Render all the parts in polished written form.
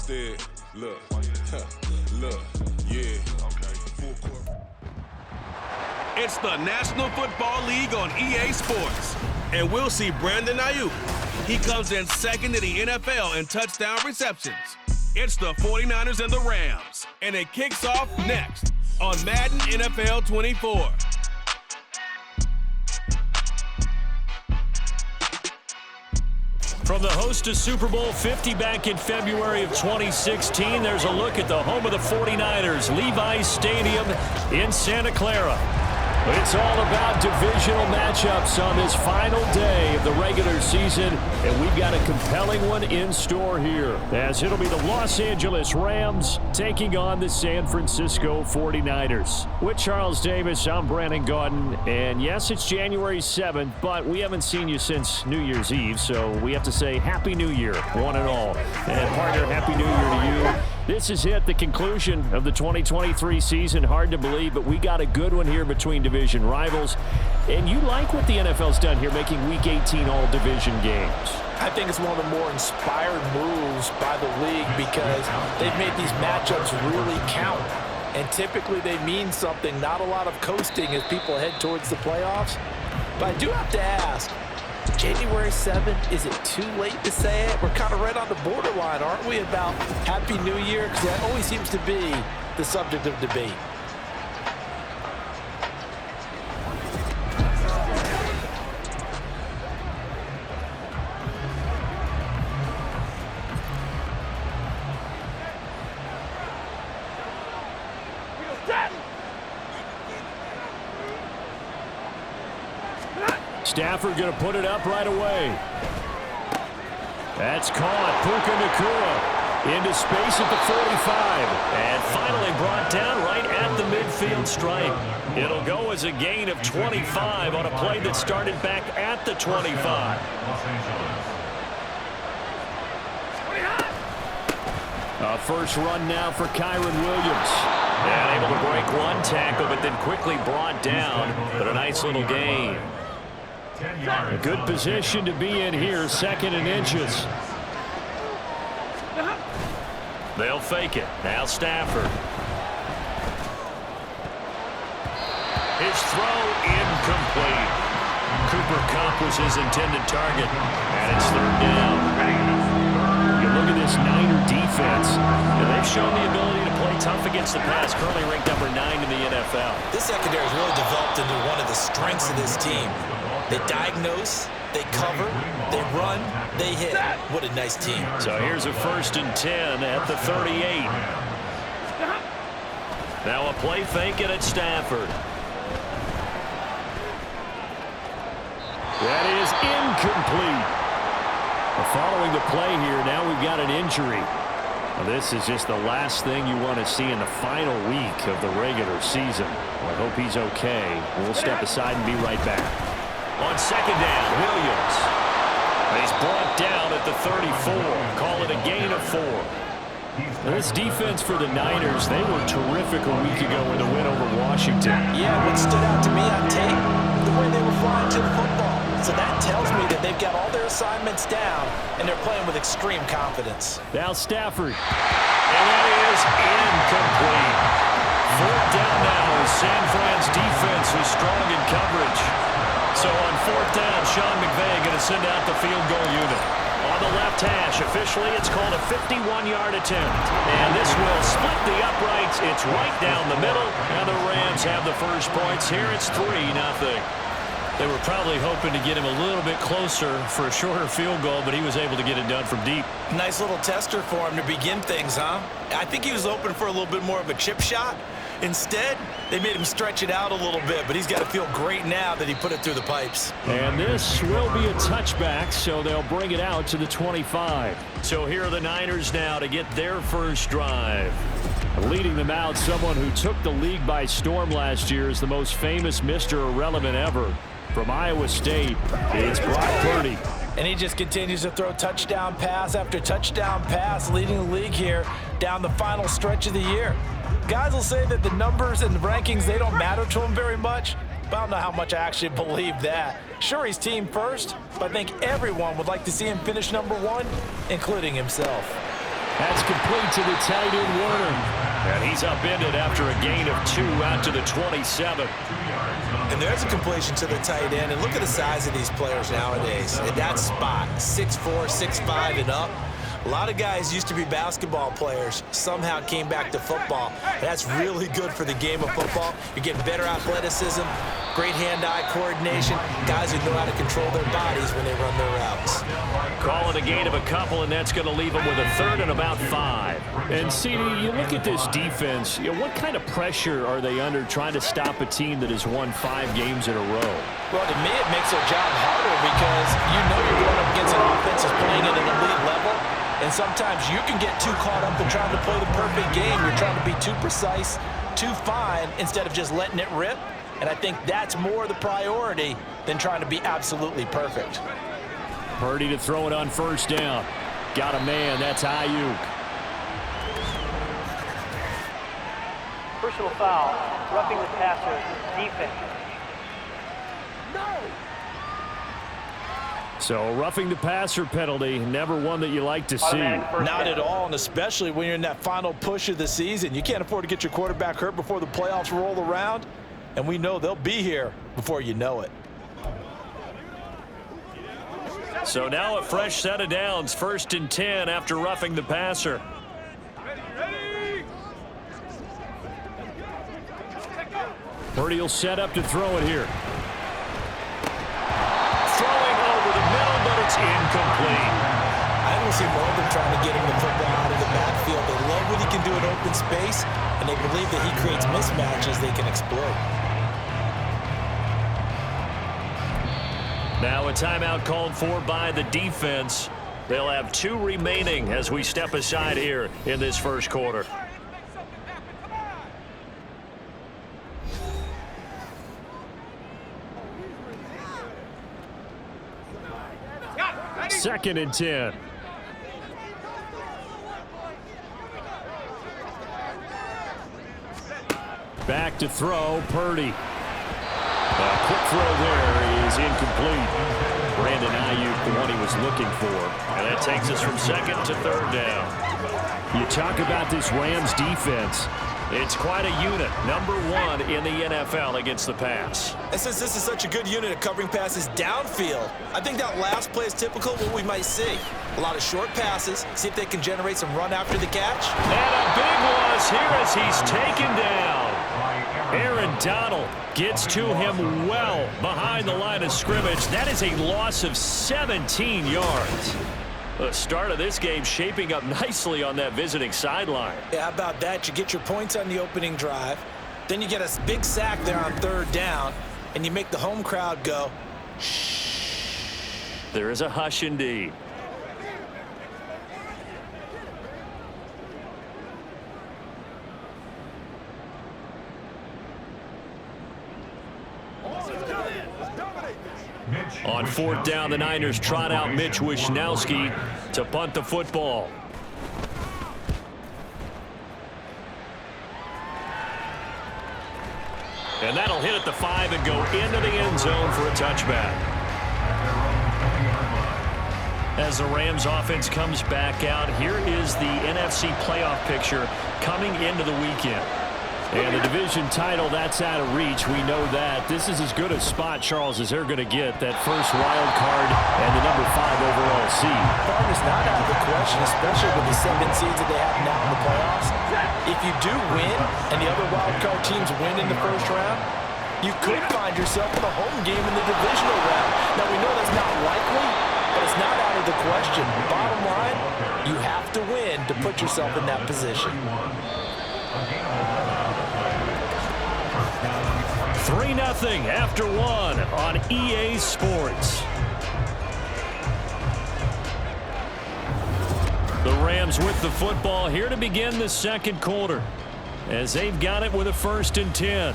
instead, look, look, yeah. It's the National Football League on EA Sports. And we'll see Brandon Ayuk. He comes in second in the NFL in touchdown receptions. It's the 49ers and the Rams. And it kicks off next on Madden NFL 24. From the host to Super Bowl 50 back in February of 2016, there's a look at the home of the 49ers, Levi's Stadium in Santa Clara. It's all about divisional matchups on this final day of the regular season, and we've got a compelling one in store here, as it'll be the Los Angeles Rams taking on the San Francisco 49ers. With Charles Davis, I'm Brandon Gaudin, and yes, it's January 7th, but we haven't seen you since New Year's Eve, so we have to say Happy New Year, one and all. And partner, Happy New Year to you. This is it, the conclusion of the 2023 season. Hard to believe, but we got a good one here between division rivals. And you like what the NFL's done here, making Week 18 all division games. I think it's one of the more inspired moves by the league because they've made these matchups really count. And typically they mean something, not a lot of coasting as people head towards the playoffs. But I do have to ask, January 7th, is it too late to say it? We're kind of right on the borderline, aren't we, about Happy New Year? Because that always seems to be the subject of debate. Stafford going to put it up right away. That's caught. Puka Nacua into space at the 45. And finally brought down right at the midfield stripe. It'll go as a gain of 25 on a play that started back at the 25. A first run now for Kyron Williams. And able to break one tackle, but then quickly brought down. But a nice little gain. A good position to be in here, 2nd and inches. They'll fake it. Now Stafford. His throw incomplete. Cooper Kupp was his intended target, and it's 3rd down. You look at this Niner defense, and they've shown the ability to play tough against the pass, currently ranked number 9 in the NFL. This secondary has really developed into one of the strengths of this team. They diagnose, they cover, they run, they hit. What a nice team. So here's a 1st and 10 at the 38. Now a play fake it at Stafford. That is incomplete. Following the play here, now we've got an injury. Well, this is just the last thing you want to see in the final week of the regular season. I hope he's okay. We'll step aside and be right back. On 2nd down, Williams. He's brought down at the 34. Call it a gain of 4. Now this defense for the Niners, they were terrific a week ago in the win over Washington. Yeah, what stood out to me on tape, the way they were flying to the football. So that tells me that they've got all their assignments down, and they're playing with extreme confidence. Now Stafford. And that is incomplete. 4th down now as San Fran's defense is strong in coverage. So on 4th down, Sean McVay going to send out the field goal unit. On the left hash, officially it's called a 51-yard attempt. And this will split the uprights. It's right down the middle, and the Rams have the first points here. It's 3-0. They were probably hoping to get him a little bit closer for a shorter field goal, but he was able to get it done from deep. Nice little tester for him to begin things, huh? I think he was open for a little bit more of a chip shot. Instead, they made him stretch it out a little bit, but he's got to feel great now that he put it through the pipes. And this will be a touchback, so they'll bring it out to the 25. So here are the Niners now to get their first drive. Leading them out, someone who took the league by storm last year is the most famous Mr. Irrelevant ever. From Iowa State, it's Brock Purdy. And he just continues to throw touchdown pass after touchdown pass, leading the league here down the final stretch of the year. Guys will say that the numbers and the rankings, they don't matter to him very much, but I don't know how much I actually believe that. Sure, he's team first, but I think everyone would like to see him finish number 1, including himself. That's complete to the tight end, Warner. And he's upended after a gain of 2 out to the 27. And there's a completion to the tight end. And look at the size of these players nowadays. At that spot, 6'4", 6'5", and up. A lot of guys used to be basketball players, somehow came back to football. That's really good for the game of football. You're getting better athleticism, great hand-eye coordination, guys who know how to control their bodies when they run their routes. Call it a gain of a couple, and that's going to leave them with a 3rd and about 5. And, CD, you look at this defense, what kind of pressure are they under trying to stop a team that has won 5 games in a row? Well, to me, it makes their job harder because you know you're going up against an offense that's playing at an elite level. And sometimes you can get too caught up in trying to play the perfect game. You're trying to be too precise, too fine, instead of just letting it rip. And I think that's more the priority than trying to be absolutely perfect. Purdy to throw it on 1st down. Got a man. That's Ayuk. Personal foul. Roughing the passer. Defense. So roughing the passer penalty, never one that you like to see. Not at all, and especially when you're in that final push of the season. You can't afford to get your quarterback hurt before the playoffs roll around, and we know they'll be here before you know it. So now a fresh set of downs, 1st and 10 after roughing the passer. Purdy will set up to throw it here. It's incomplete. I don't see more of them trying to get him the football out of the backfield. They love what he can do in open space, and they believe that he creates mismatches they can exploit. Now a timeout called for by the defense. They'll have 2 remaining as we step aside here in this 1st quarter. Second and 10. Back to throw, Purdy. A quick throw there is incomplete. Brandon Ayuk, the one he was looking for. And that takes us from 2nd to 3rd down. You talk about this Rams defense. It's quite a unit, number 1 in the NFL against the pass. And since this is such a good unit at covering passes downfield, I think that last play is typical of what we might see. A lot of short passes, see if they can generate some run after the catch. And a big loss here as he's taken down. Aaron Donald gets to him well behind the line of scrimmage. That is a loss of 17 yards. The start of this game shaping up nicely on that visiting sideline. Yeah, how about that? You get your points on the opening drive. Then you get a big sack there on 3rd down, and you make the home crowd go, shh. There is a hush indeed. On 4th down, the Niners trot out Mitch Wishnowski to punt the football. And that'll hit at the 5 and go into the end zone for a touchback. As the Rams offense comes back out, here is the NFC playoff picture coming into the weekend. And the division title, that's out of reach. We know that. This is as good a spot, Charles, as they're going to get. That first wild card and the number 5 overall seed. Farm is not out of the question, especially with the 7 seeds that they have now in the playoffs. If you do win and the other wild card teams win in the 1st round, you could find yourself with a home game in the divisional round. Now, we know that's not likely, but it's not out of the question. Bottom line, you have to win to put yourself in that position. 3-0 after 1 on EA Sports. The Rams with the football here to begin the 2nd quarter as they've got it with a 1st and 10.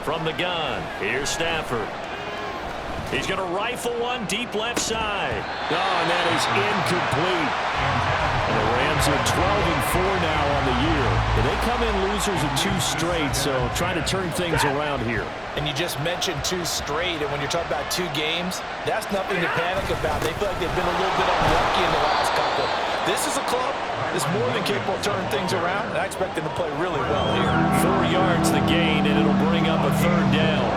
From the gun, here's Stafford. He's going to rifle one deep left side. Oh, and that is incomplete. And the Rams are 12-4 now on the year. But they come in losers of 2 straight, so trying to turn things around here. And you just mentioned 2 straight, and when you're talking about 2 games, that's nothing to panic about. They feel like they've been a little bit unlucky in the last couple. This is a club that's more than capable of turning things around, and I expect them to play really well here. 4 yards the gain, and it'll bring up a 3rd down.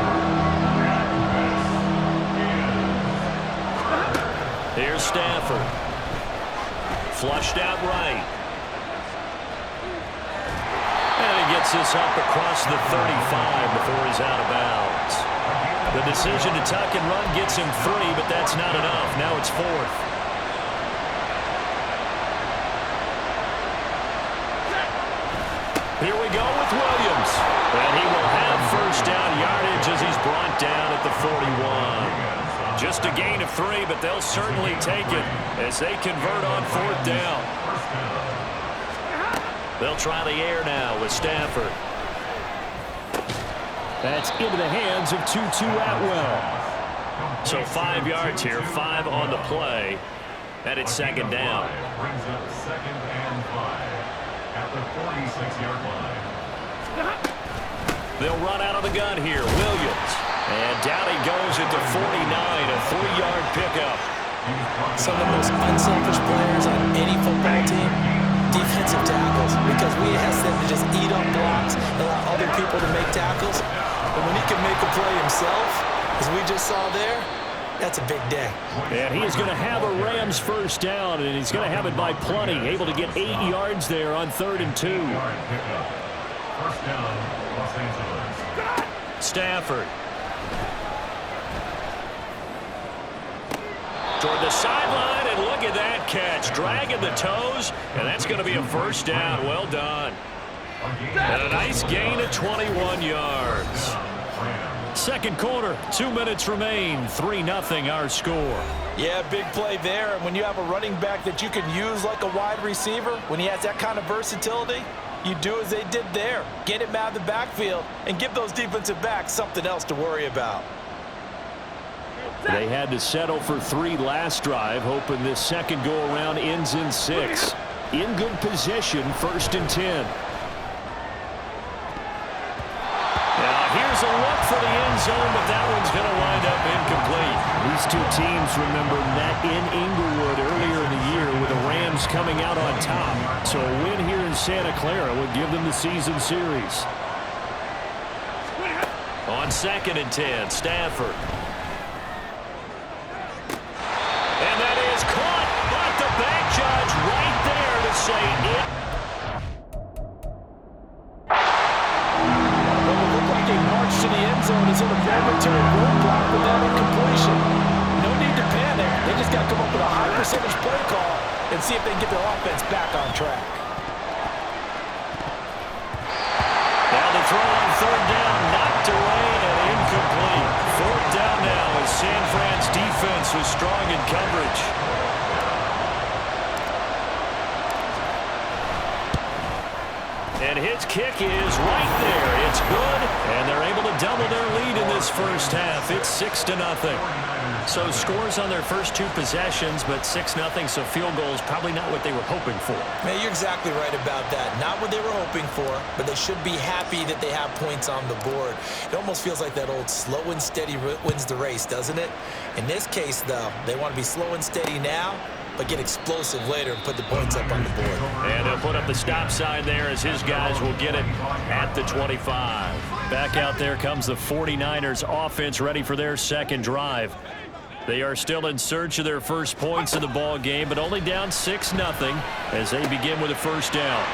Here's Stafford. Flushed out right. And he gets this up across the 35 before he's out of bounds. The decision to tuck and run gets him 3, but that's not enough. Now it's 4th. Here we go with Williams. And he will have first down yardage as he's brought down at the 41. Just a gain of 3, but they'll certainly take it as they convert on 4th down. They'll try the air now with Stafford. That's into the hands of Tutu Atwell. So 5 yards here, 5 on the play, and it's 2nd down. Brings up 2nd and 5 at the 46-yard line. They'll run out of the gun here. Williams. And down he goes at the 49, a 3-yard pickup. Some of the most unselfish players on any football team, defensive tackles, because we ask them to just eat up blocks and allow other people to make tackles. But when he can make a play himself, as we just saw there, that's a big day. And he is going to have a Rams first down, and he's going to have it by plenty, able to get 8 yards there on 3rd and 2. First down, Los Angeles. Stafford. Toward the sideline, and look at that catch. Dragging the toes, and that's going to be a first down. Well done. And a nice gain of 21 yards. 2nd quarter, 2 minutes remain. 3-0 our score. Yeah, big play there. And when you have a running back that you can use like a wide receiver, when he has that kind of versatility, you do as they did there. Get him out of the backfield and give those defensive backs something else to worry about. They had to settle for 3 last drive, hoping this second go-around ends in 6. In good position, 1st and 10. Now here's a look for the end zone, but that one's going to wind up incomplete. These 2 teams, remember, met in Inglewood earlier in the year with the Rams coming out on top. So a win here in Santa Clara would give them the season series. On 2nd and 10, Stafford. And that is caught, but the back judge right there to say it. Well, it looked like a march to the end zone is in a momentary roadblock with that incompletion. No need to panic. They just got to come up with a high percentage play call and see if they can get their offense back on track. Now the throw on 3rd down, knocked away and incomplete. 4th down now as San Fran's defense was strong in coverage. And his kick is right there. It's good, and they're able to double their lead in this first half. It's 6-0. So scores on their first 2 possessions, but 6-0, so field goals probably not what they were hoping for. Man, you're exactly right about that. Not what they were hoping for, but they should be happy that they have points on the board. It almost feels like that old slow and steady wins the race, doesn't it? In this case, though, they want to be slow and steady now, but get explosive later and put the points up on the board. And they'll put up the stop sign there as his guys will get it at the 25. Back out there comes the 49ers offense ready for their second drive. They are still in search of their first points in the ball game, but only down 6-0 as they begin with a first down.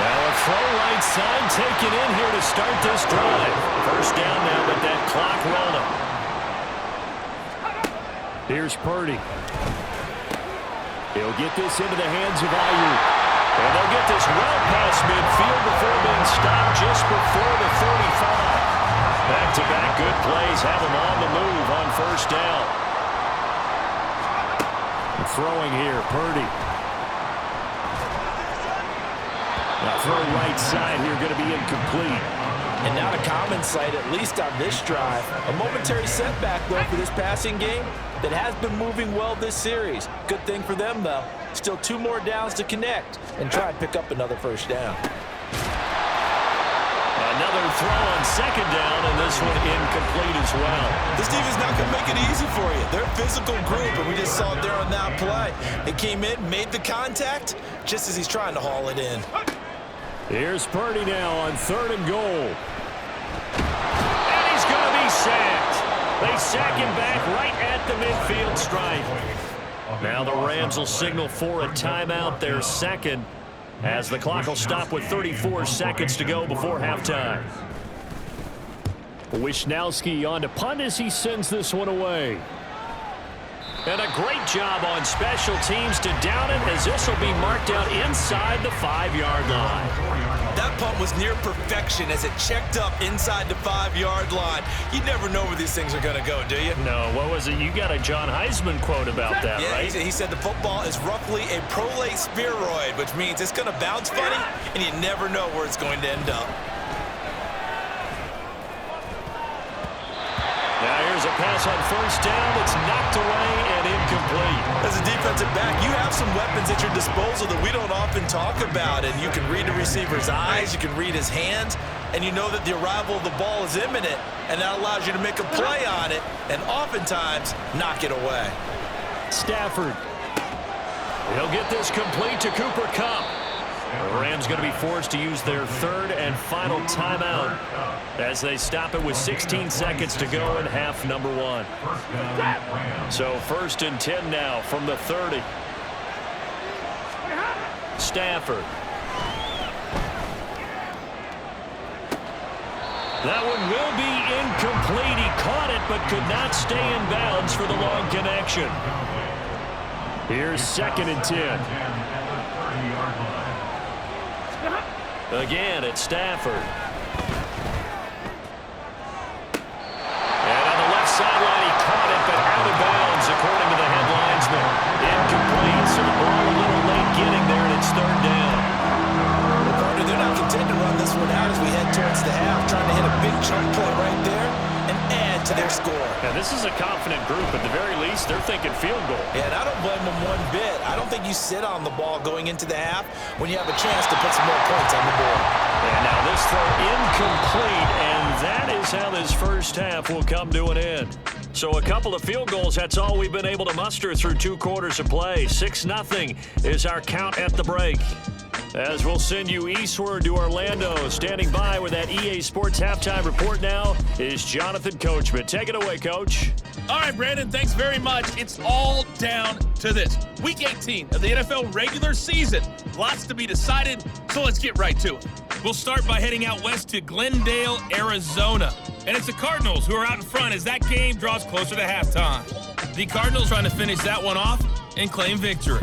Now a throw right side taken in here to start this drive. First down now, but that clock rolling. Here's Purdy. He'll get this into the hands of Ayuk. And they'll get this well past midfield before being stopped just before the 35. Back-to-back good plays have them on the move on first down. And throwing here, Purdy. Now throw right side here, going to be incomplete. And now to common sight, at least on this drive. A momentary setback, though, for this passing game that has been moving well this series. Good thing for them, though. Still 2 more downs to connect and try and pick up another first down. Another throw on second down, and this one incomplete as well. This defense not going to make it easy for you. They're a physical group, and we just saw it there on that play. They came in, made the contact, just as he's trying to haul it in. Here's Purdy now on 3rd and goal. And he's going to be sacked. They sack him back right at the midfield stripe. Now the Rams will signal for a timeout, their second, as the clock will stop with 34 seconds to go before halftime. Wisnowski on to punt as he sends this one away. And a great job on special teams to down it, as this will be marked out inside the 5-yard line. That punt was near perfection as it checked up inside the 5-yard line. You never know where these things are going to go, do you? No, what was it? You got a John Heisman quote about that, right? He said the football is roughly a prolate spheroid, which means it's going to bounce funny, and you never know where it's going to end up. Now here's a pass on first down. It's knocked away and incomplete. As a defensive back, you have some weapons at your disposal that we don't often talk about. And you can read the receiver's eyes, you can read his hands, and you know that the arrival of the ball is imminent, and that allows you to make a play on it and oftentimes knock it away. Stafford. He'll get this complete to Cooper Kupp. The Rams going to be forced to use their 3rd and final timeout as they stop it with 16 seconds to go in half number 1. So 1st and 10 now from the 30. Stafford. That one will be incomplete. He caught it but could not stay in bounds for the long connection. Here's 2nd and 10. Again, it's Stafford. And on the left sideline, he caught it, but out of bounds, according to the head linesman. Incomplete, so the ball a little late getting there, and it's 3rd down. They're not content to run this one out as we head towards the half, trying to hit a big chunk play right there and add to their score. Now, this is a confident group. At the very least, they're thinking field goal. Yeah, and I don't blame them one bit. I don't think you sit on the ball going into the half when you have a chance to put some more points on the board. And now this throw incomplete, and that is how this first half will come to an end. So a couple of field goals, that's all we've been able to muster through 2 quarters of play. 6-0 is our count at the break. As we'll send you eastward to Orlando. Standing by with that EA Sports Halftime Report now is Jonathan Coachman. Take it away, Coach. All right, Brandon, thanks very much. It's all down to this. Week 18 of the NFL regular season. Lots to be decided, so let's get right to it. We'll start by heading out west to Glendale, Arizona. And it's the Cardinals who are out in front as that game draws closer to halftime. The Cardinals trying to finish that one off and claim victory.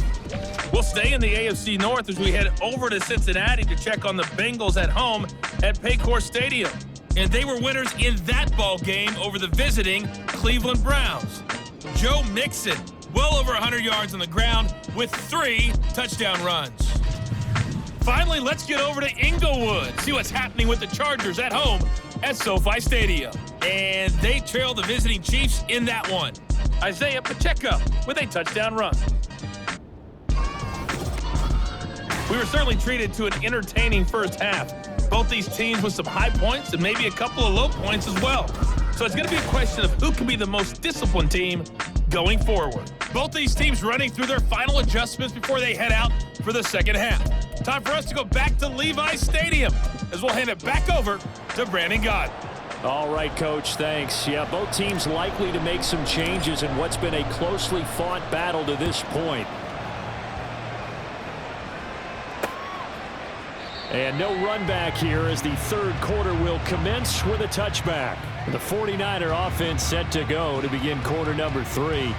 We'll stay in the AFC North as we head over to Cincinnati to check on the Bengals at home at Paycor Stadium. And they were winners in that ball game over the visiting Cleveland Browns. Joe Mixon, well over 100 yards on the ground with 3 touchdown runs. Finally, let's get over to Inglewood, see what's happening with the Chargers at home at SoFi Stadium. And they trail the visiting Chiefs in that one. Isaiah Pacheco with a touchdown run. We were certainly treated to an entertaining first half. Both these teams with some high points and maybe a couple of low points as well. So it's going to be a question of who can be the most disciplined team going forward. Both these teams running through their final adjustments before they head out for the second half. Time for us to go back to Levi Stadium as we'll hand it back over to Brandon Gott. All right, Coach, thanks. Yeah, both teams likely to make some changes in what's been a closely fought battle to this point. And no run back here as the 3rd quarter will commence with a touchback. The 49er offense set to go to begin quarter number 3.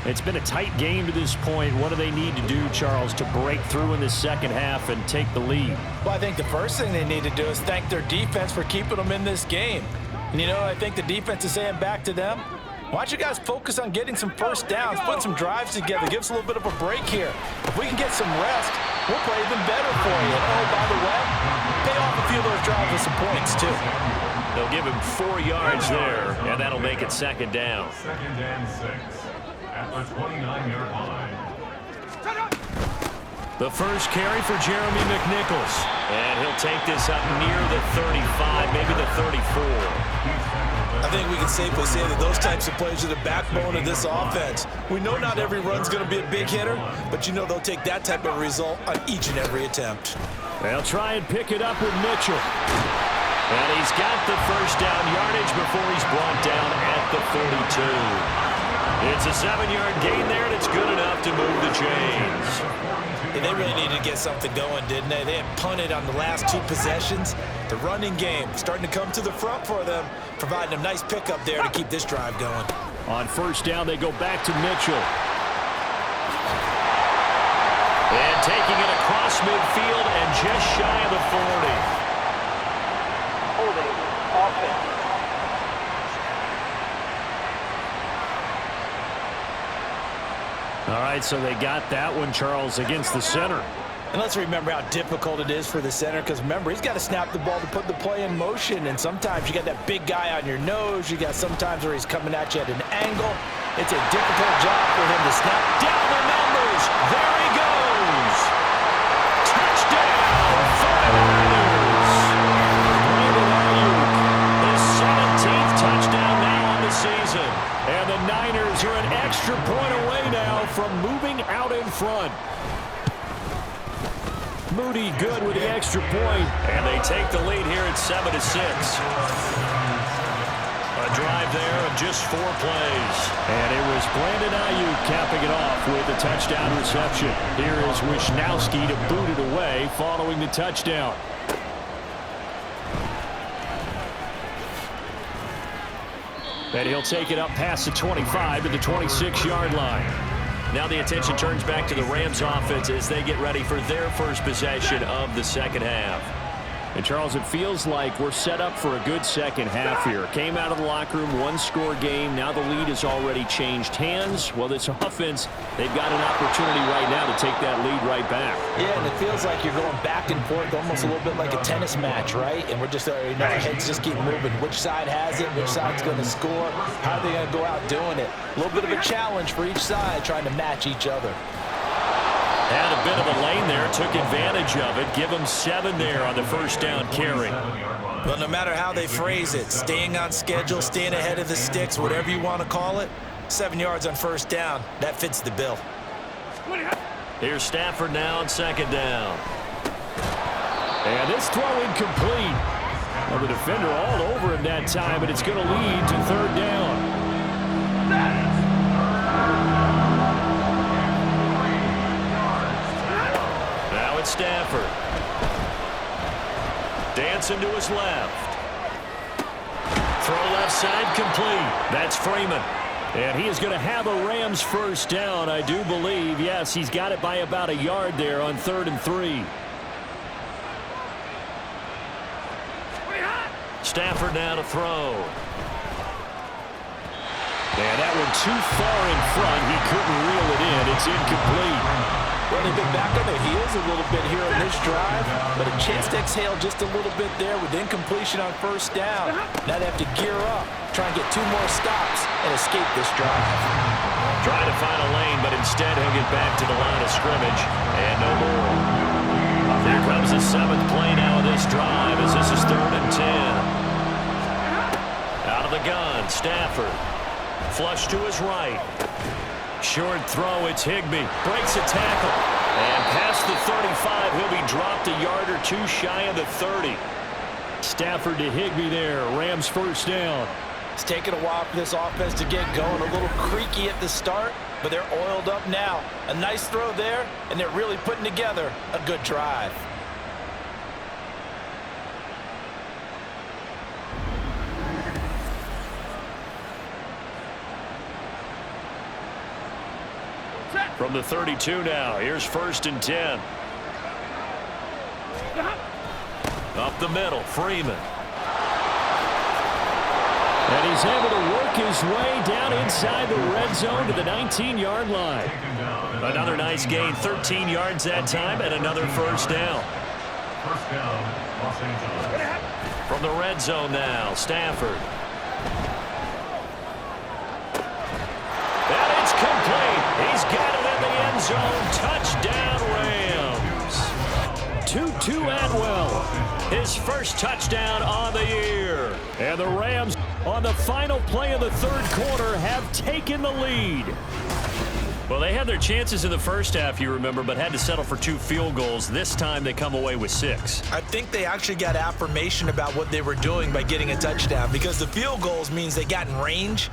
It's been a tight game to this point. What do they need to do, Charles, to break through in the second half and take the lead? Well, I think the first thing they need to do is thank their defense for keeping them in this game. And you know, I think the defense is saying back to them, Why don't you guys focus on getting some first downs, put some drives together, give us a little bit of a break here. If we can get some rest, we'll play even better for you. And oh, by the way, pay off a few of those drives with some points, too. They'll give him 4 yards there, and that'll make it second down. Second and 6 at the 29-yard line. The first carry for Jeremy McNichols. And he'll take this up near the 35, maybe the 34. I think we can safely say that those types of plays are the backbone of this offense. We know not every run's going to be a big hitter, but you know they'll take that type of result on each and every attempt. They'll try and pick it up with Mitchell. And he's got the first down yardage before he's brought down at the 42. It's a 7-yard gain there, and it's good enough to move the chains. And they really needed to get something going, didn't they? They had punted on the last 2 possessions. The running game starting to come to the front for them, providing a nice pickup there to keep this drive going. On first down, they go back to Mitchell. And taking it across midfield and just shy of the 40. Holding offense. All right, so they got that one, Charles, against the center. And let's remember how difficult it is for the center, because remember, he's got to snap the ball to put the play in motion, and sometimes you got that big guy on your nose. You got sometimes where he's coming at you at an angle. It's a difficult job for him to snap down the numbers. There he goes. Touchdown, 49ers. Brandon Ayuk, his 17th touchdown now on the season. And the Niners are an extra point away now from moving out in front. Moody good with the extra point. And they take the lead here at 7-6. A drive there of just 4 plays. And it was Brandon Ayuk capping it off with a touchdown reception. Here is Wisnowski to boot it away following the touchdown. And he'll take it up past the 25 to the 26-yard line. Now the attention turns back to the Rams offense as they get ready for their first possession of the second half. And, Charles, it feels like we're set up for a good second half here. Came out of the locker room, 1-score game. Now the lead has already changed hands. Well, this offense, they've got an opportunity right now to take that lead right back. Yeah, and it feels like you're going back and forth almost a little bit like a tennis match, right? And we're just, our heads just keep moving. Which side has it? Which side's going to score? How are they going to go out doing it? A little bit of a challenge for each side trying to match each other. Had a bit of a lane there, took advantage of it. Give them 7 there on the first down carry. Well, no matter how they phrase it, staying on schedule, staying ahead of the sticks, whatever you want to call it, 7 yards on first down, that fits the bill. Here's Stafford now on second down. And this throw incomplete. Well, the defender all over him that time, but it's going to lead to third down. Stafford. Dancing to his left. Throw left side complete. That's Freeman. And he is going to have a Rams first down, I do believe. Yes, he's got it by about a yard there on 3rd and 3. Stafford now to throw. And that one too far in front. He couldn't reel it in. It's incomplete. Well, they've been back on their heels a little bit here on this drive, but a chance to exhale just a little bit there with incompletion on first down. Now they have to gear up, try and get 2 more stops and escape this drive. Trying to find a lane, but instead he'll get back to the line of scrimmage and no more. Here comes the 7th play now of this drive as this is 3rd and 10. Out of the gun, Stafford. Flush to his right. Short throw, it's Higbee. Breaks a tackle. And past the 35, he'll be dropped a yard or 2 shy of the 30. Stafford to Higbee there. Rams first down. It's taken a while for this offense to get going. A little creaky at the start, but they're oiled up now. A nice throw there, and they're really putting together a good drive. From the 32 now, here's 1st and 10. Up the middle, Freeman. And he's able to work his way down inside the red zone to the 19-yard line. Another nice gain, 13 yards that time, and another first down. First down, Los Angeles. From the red zone now, Stafford. And it's complete. He's got it in the end zone. Touchdown, Rams. Tutu Atwell, his first touchdown on the year. And the Rams, on the final play of the third quarter, have taken the lead. Well, they had their chances in the first half, you remember, but had to settle for 2 field goals. This time they come away with 6. I think they actually got affirmation about what they were doing by getting a touchdown, because the field goals means they got in range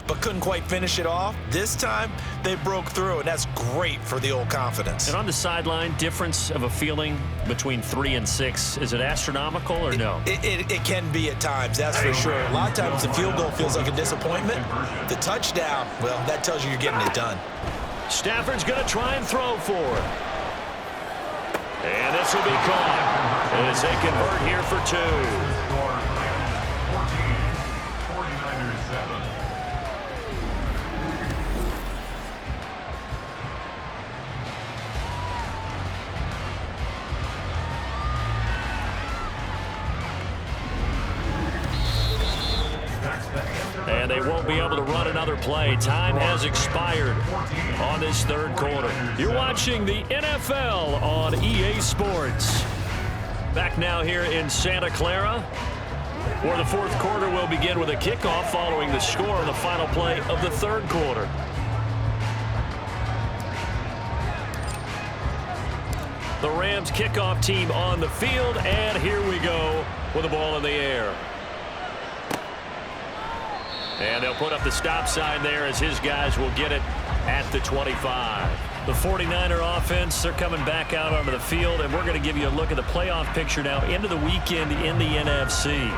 but couldn't quite finish it off. This time they broke through, and that's great for the old confidence. And on the sideline, difference of a feeling between 3 and 6, is it astronomical or no? It can be at times, that's for sure. A lot of times the field goal feels like a disappointment. The touchdown, well, that tells you you're getting it done. Stafford's going to try and throw for it. And this will be caught as they convert here for 2. 49ers 7. And they won't be able to run another play. Time has expired on this third quarter. You're watching the NFL on EA Sports. Back now here in Santa Clara, where the fourth quarter will begin with a kickoff following the score on the final play of the third quarter. The Rams kickoff team on the field, and here we go with the ball in the air. And they'll put up the stop sign there as his guys will get it at the 25. The 49er offense, they're coming back out onto the field, and we're going to give you a look at the playoff picture now into the weekend in the NFC.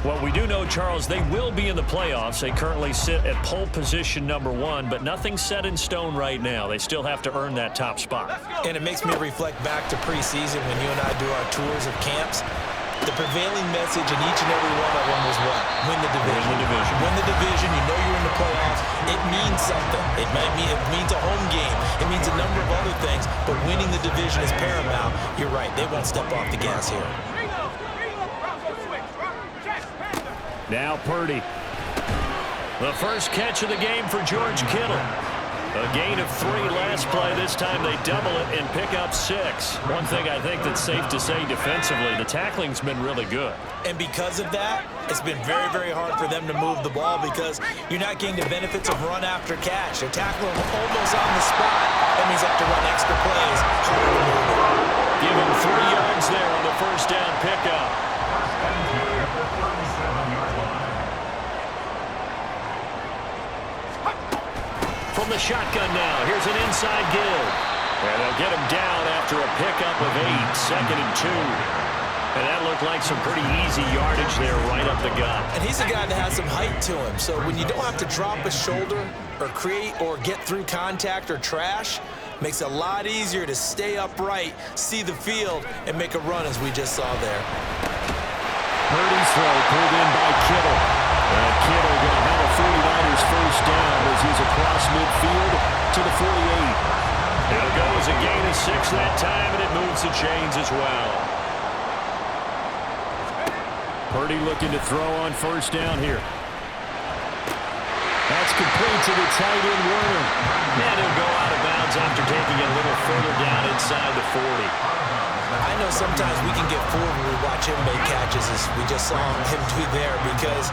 Well, we do know, Charles, they will be in the playoffs. They currently sit at pole position number 1, but nothing's set in stone right now. They still have to earn that top spot. And it makes me reflect back to preseason when you and I do our tours of camps. The prevailing message in each and every one of them was what? Win the division. Win the division. Win the division. You know you're in the playoffs. It means something. It means a home game. It means a number of other things, but winning the division is paramount. You're right. They won't step off the gas here. Now Purdy. The first catch of the game for George Kittle. A gain of 3 last play. This time they double it and pick up 6. One thing I think that's safe to say defensively, the tackling's been really good. And because of that, it's been very, very hard for them to move the ball because you're not getting the benefits of run after catch. They're tackling almost on the spot. That means they have to run extra plays. Give him 3 yards there on the first down pickup. From the shotgun now, here's an inside give. And they'll get him down after a pickup of 8, 2nd and 2. And that looked like some pretty easy yardage there right up the gut. And he's a guy that has some height to him. So when you don't have to drop a shoulder or create or get through contact or trash, makes it a lot easier to stay upright, see the field, and make a run as we just saw there. Purdy's throw pulled in by Kittle. And Kittle going to have a 49ers first down as he's across midfield to the 48. It'll go as a gain of 6 that time, and it moves the chains as well. Purdy looking to throw on first down here. That's complete to the tight end, Werner. And he'll go out of bounds after taking it a little further down inside the 40. I know sometimes we can get fooled when we watch him make catches as we just saw him do there because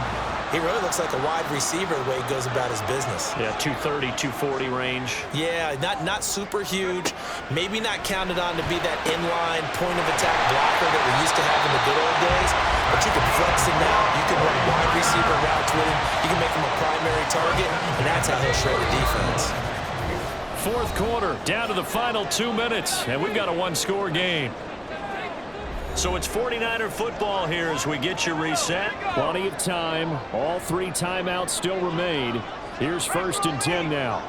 he really looks like a wide receiver the way he goes about his business. Yeah, 230, 240 range. Yeah, not super huge. Maybe not counted on to be that inline point of attack blocker that we used to have in the good old days. But you can flex him now. You can run wide receiver routes with him. You can make him a primary target, and that's how he'll shred the defense. Fourth quarter, down to the final 2 minutes, and we've got a 1-score game. So it's 49er football here as we get you reset. Plenty of time. All 3 timeouts still remain. Here's 1st and 10 now.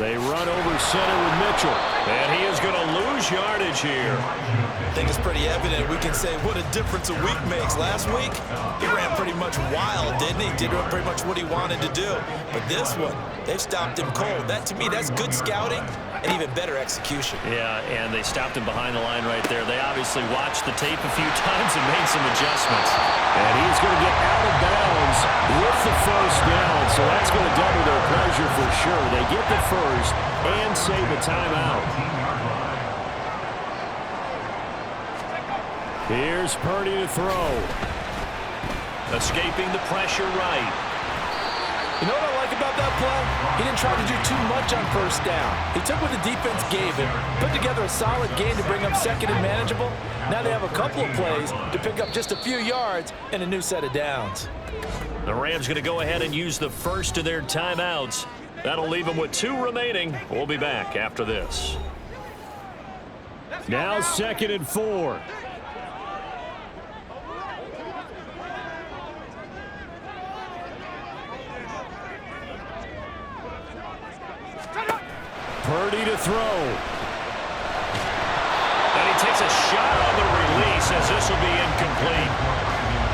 They run over center with Mitchell. And he is going to lose yardage here. I think it's pretty evident. We can say what a difference a week makes. Last week, he ran pretty much wild, didn't he? Did pretty much what he wanted to do. But this one, they've stopped him cold. That, to me, that's good scouting and even better execution. Yeah, and they stopped him behind the line right there. They obviously watched the tape a few times and made some adjustments. And he's going to get out of bounds with the first down, so that's going to double their pleasure for sure. They get the first and save a timeout. Here's Purdy to throw. Escaping the pressure right. You know what I like about that play? He didn't try to do too much on first down. He took what the defense gave him, put together a solid game to bring up second and manageable. Now they have a couple of plays to pick up just a few yards and a new set of downs. The Rams going to go ahead and use the first of their timeouts. That'll leave them with 2 remaining. We'll be back after this. Now 2nd and 4. Purdy to throw. And he takes a shot on the release as this will be incomplete.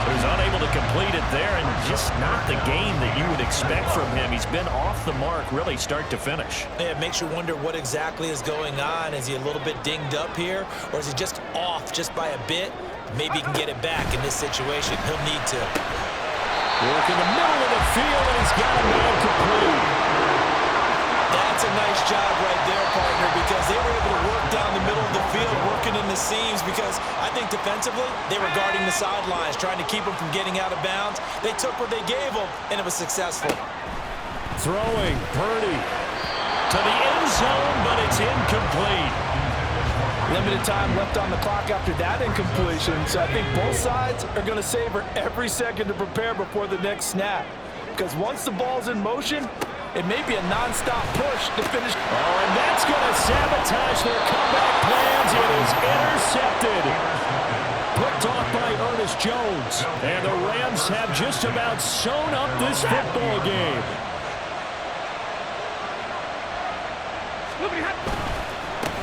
He's unable to complete it there, and just not the game that you would expect from him. He's been off the mark really start to finish. Yeah, it makes you wonder what exactly is going on. Is he a little bit dinged up here, or is he just off just by a bit? Maybe he can get it back in this situation. He'll need to. Work in the middle of the field, and he's got a man complete. That's a nice job right there, partner, because they were able to work down the middle of the field, working in the seams, because I think defensively, they were guarding the sidelines, trying to keep them from getting out of bounds. They took what they gave them, and it was successful. Throwing, Purdy to the end zone, but it's incomplete. Limited time left on the clock after that incompletion, so I think both sides are going to savor every second to prepare before the next snap, because once the ball's in motion, it may be a non-stop push to finish. Oh, and that's going to sabotage their comeback plans. It is intercepted. Picked off by Ernest Jones. And the Rams have just about sewn up this football game.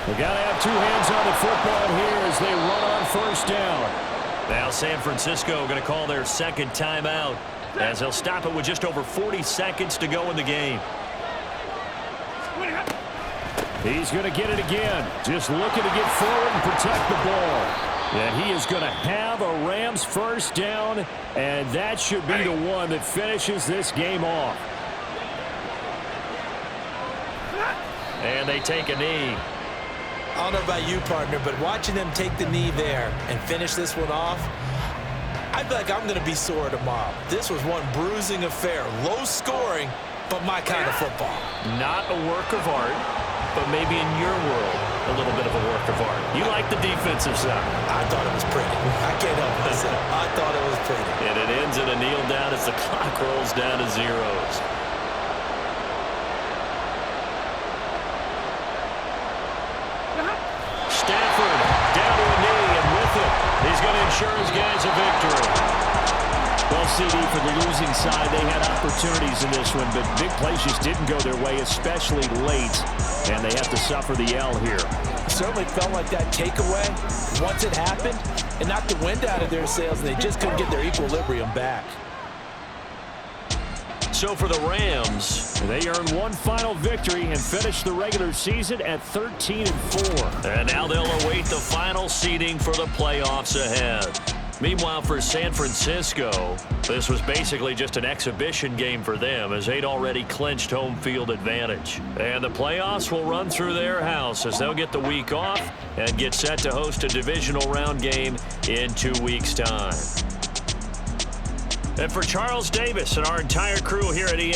They got to have 2 hands on the football here as they run on first down. Now San Francisco going to call their 2nd timeout, as they'll stop it with just over 40 seconds to go in the game. He's going to get it again. Just looking to get forward and protect the ball. And he is going to have a Rams first down, and that should be the one that finishes this game off. And they take a knee. I don't know about you, partner, but watching them take the knee there and finish this one off, I feel like I'm going to be sore tomorrow. This was one bruising affair. Low scoring, but my kind of football. Not a work of art, but maybe in your world, a little bit of a work of art. You like the defensive side. I thought it was pretty. I can't help myself. I thought it was pretty. And it ends in a kneel down as the clock rolls down to zeros. Stafford down to a knee, and with it, he's going to ensure his guys a victory. Well, CD, for the losing side, they had opportunities in this one, but big plays just didn't go their way, especially late, and they have to suffer the L here. Certainly felt like that takeaway, once it happened, it knocked the wind out of their sails, and they just couldn't get their equilibrium back. So for the Rams, they earn one final victory and finish the regular season at 13-4. And now they'll await the final seeding for the playoffs ahead. Meanwhile, for San Francisco, this was basically just an exhibition game for them, as they'd already clinched home field advantage. And the playoffs will run through their house as they'll get the week off and get set to host a divisional round game in 2 weeks' time. And for Charles Davis and our entire crew here at EA